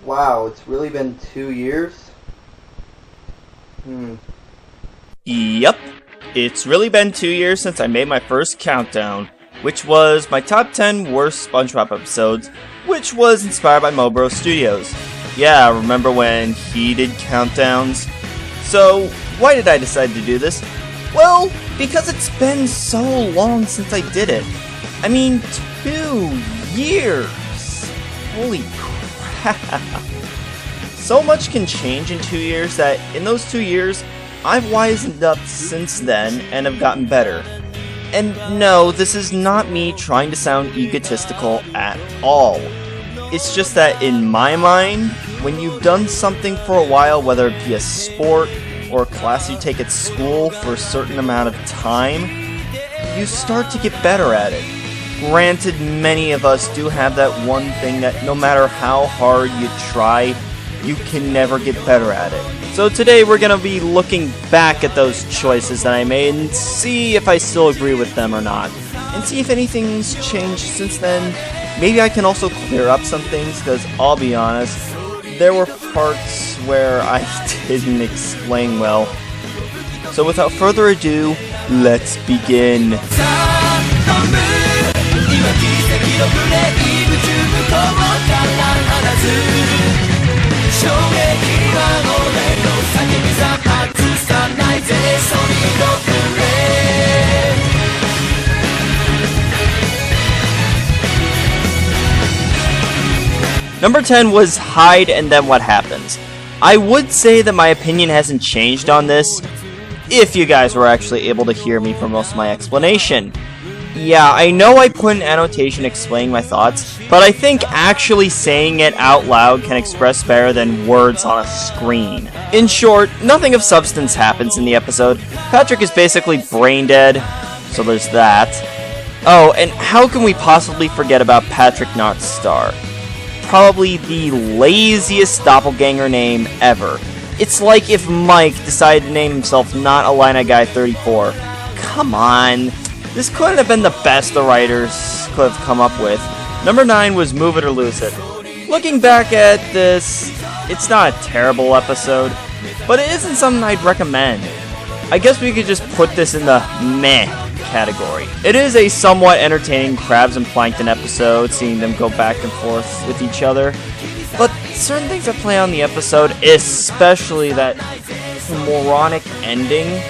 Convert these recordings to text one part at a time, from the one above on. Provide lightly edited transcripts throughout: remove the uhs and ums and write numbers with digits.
Wow, it's really been 2 years? Yep, it's really been 2 years since I made my first countdown, which was my top 10 worst SpongeBob episodes, which was inspired by Mobro Studios. Yeah, remember when he did countdowns? So, why did I decide to do this? Well, because it's been so long since I did it. I mean, 2 years! Holy crap. So much can change in 2 years that in those 2 years, I've wisened up since then and have gotten better. And no, this is not me trying to sound egotistical at all. It's just that in my mind, when you've done something for a while, whether it be a sport or a class you take at school for a certain amount of time, you start to get better at it. Granted, many of us do have that one thing that no matter how hard you try, you can never get better at it. So today we're going to be looking back at those choices that I made and see if I still agree with them or not. And see if anything's changed since then. Maybe I can also clear up some things, because I'll be honest, there were parts where I didn't explain well. So without further ado, let's begin. Number 10 was Hide and Then What Happens. I would say that my opinion hasn't changed on this, if you guys were actually able to hear me for most of my explanation. Yeah, I know I put an annotation explaining my thoughts, but I think actually saying it out loud can express better than words on a screen. In short, nothing of substance happens in the episode. Patrick is basically brain dead, so there's that. Oh, and how can we possibly forget about Patrick Northstar? Probably the laziest doppelganger name ever. It's like if Mike decided to name himself Not Illini Guy 34. Come on. This couldn't have been the best the writers could have come up with. Number 9 was Move It or Lose It. Looking back at this, it's not a terrible episode, but it isn't something I'd recommend. I guess we could just put this in the meh category. It is a somewhat entertaining Krabs and Plankton episode, seeing them go back and forth with each other. But certain things that play on the episode, especially that moronic ending,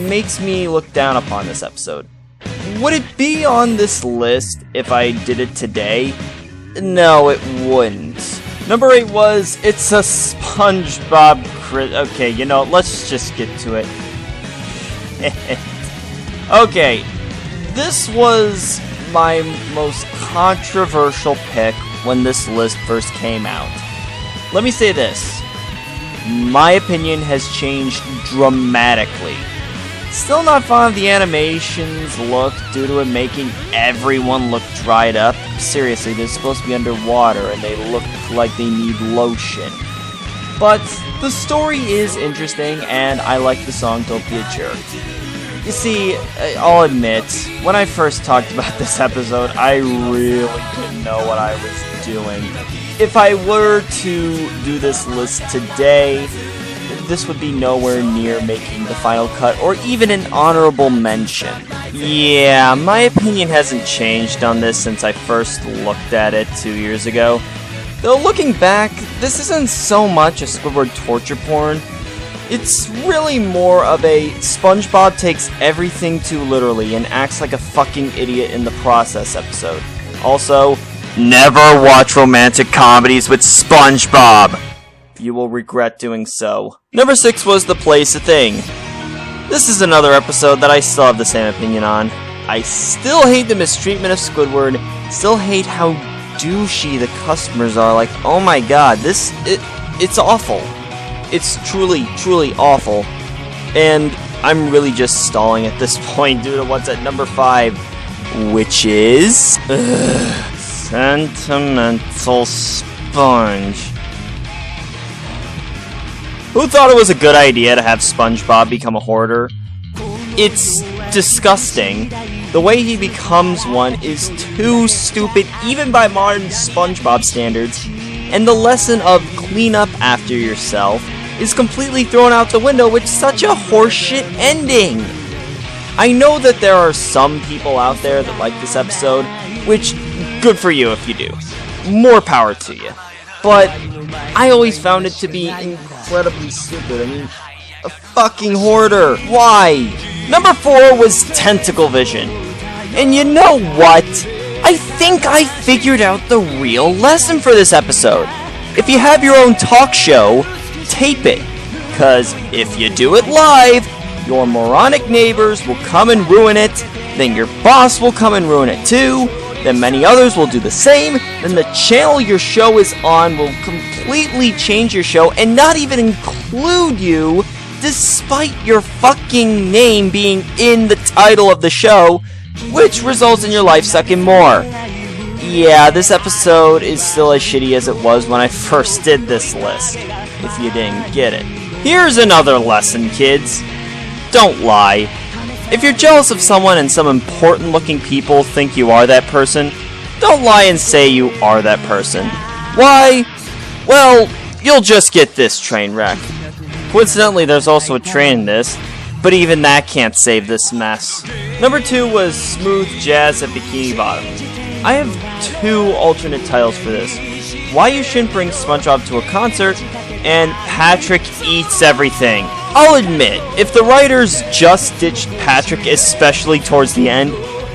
makes me look down upon this episode. Would it be on this list if I did it today? No, it wouldn't. Number 8 was It's a SpongeBob Okay, you know, let's just get to it. Okay, this was my most controversial pick when this list first came out. Let me say this. My opinion has changed dramatically. Still not fond of the animation's look due to it making everyone look dried up. Seriously, they're supposed to be underwater and they look like they need lotion. But the story is interesting and I like the song Don't Be a Jerk. You see, I'll admit, when I first talked about this episode, I really didn't know what I was doing. If I were to do this list today, this would be nowhere near making the final cut, or even an honorable mention. Yeah, my opinion hasn't changed on this since I first looked at it 2 years ago. Though looking back, this isn't so much a Squidward torture porn. It's really more of a SpongeBob takes everything too literally and acts like a fucking idiot in the process episode. Also, never watch romantic comedies with SpongeBob! You will regret doing so. Number 6 was The Play's a Thing. This is another episode that I still have the same opinion on. I still hate the mistreatment of Squidward, still hate how douchey the customers are. Like, oh my god, it's awful. It's truly, truly awful. And I'm really just stalling at this point due to what's at number 5, which is Sentimental Sponge. Who thought it was a good idea to have SpongeBob become a hoarder? It's disgusting. The way he becomes one is too stupid, even by modern SpongeBob standards. and the lesson of clean up after yourself is completely thrown out the window with such a horseshit ending. I know that there are some people out there that like this episode, which, good for you if you do. More power to you. But I always found it to be incredibly stupid. I mean, a fucking hoarder. Why? Number 4 was Tentacle Vision. And you know what? I think I figured out the real lesson for this episode. If you have your own talk show, tape it. Cause if you do it live, your moronic neighbors will come and ruin it, then your boss will come and ruin it too, then many others will do the same, then the channel your show is on will completely change your show and not even include you, despite your fucking name being in the title of the show, which results in your life sucking more. Yeah, this episode is still as shitty as it was when I first did this list, if you didn't get it. Here's another lesson, kids. Don't lie. If you're jealous of someone and some important looking people think you are that person, don't lie and say you are that person. Why? Well, you'll just get this train wreck. Coincidentally, there's also a train in this, but even that can't save this mess. Number 2 was Smooth Jazz at Bikini Bottom. I have 2 alternate titles for this. Why You Shouldn't Bring SpongeBob to a Concert, and Patrick Eats Everything. I'll admit, if the writers just ditched Patrick, especially towards the end,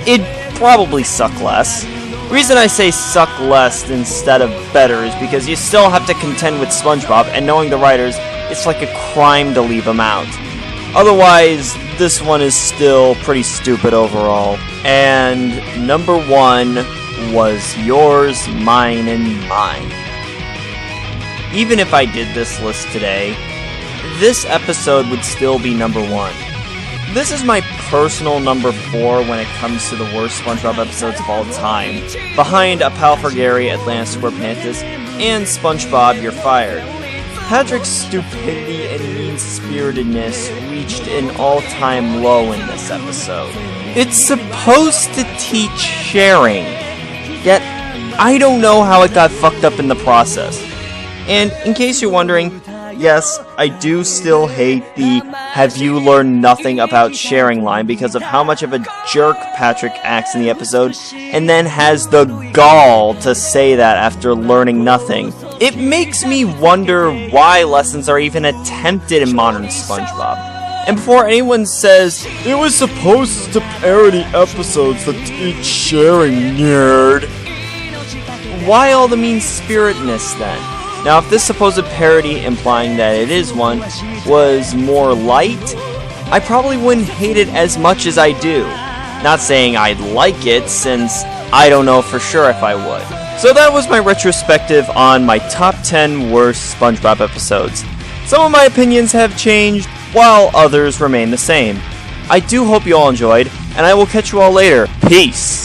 it'd probably suck less. The reason I say suck less instead of better is because you still have to contend with SpongeBob, and knowing the writers, it's like a crime to leave him out. Otherwise, this one is still pretty stupid overall. And number 1 was Yours, Mine, and Mine. Even if I did this list today, this episode would still be number 1. This is my personal number 4 when it comes to the worst SpongeBob episodes of all time, behind A Pal for Gary, Atlantis Scorpiantis, and SpongeBob You're Fired. Patrick's stupidity and mean-spiritedness reached an all-time low in this episode. It's supposed to teach sharing, yet I don't know how it got fucked up in the process. And in case you're wondering, yes, I do still hate the "have you learned nothing about sharing" line because of how much of a jerk Patrick acts in the episode, and then has the gall to say that after learning nothing. It makes me wonder why lessons are even attempted in modern SpongeBob. And before anyone says, it was supposed to parody episodes that teach sharing, nerd, why all the mean-spiritedness then? Now, if this supposed parody, implying that it is one, was more light, I probably wouldn't hate it as much as I do. Not saying I'd like it, since I don't know for sure if I would. So that was my retrospective on my top 10 worst SpongeBob episodes. Some of my opinions have changed, while others remain the same. I do hope you all enjoyed, and I will catch you all later. Peace!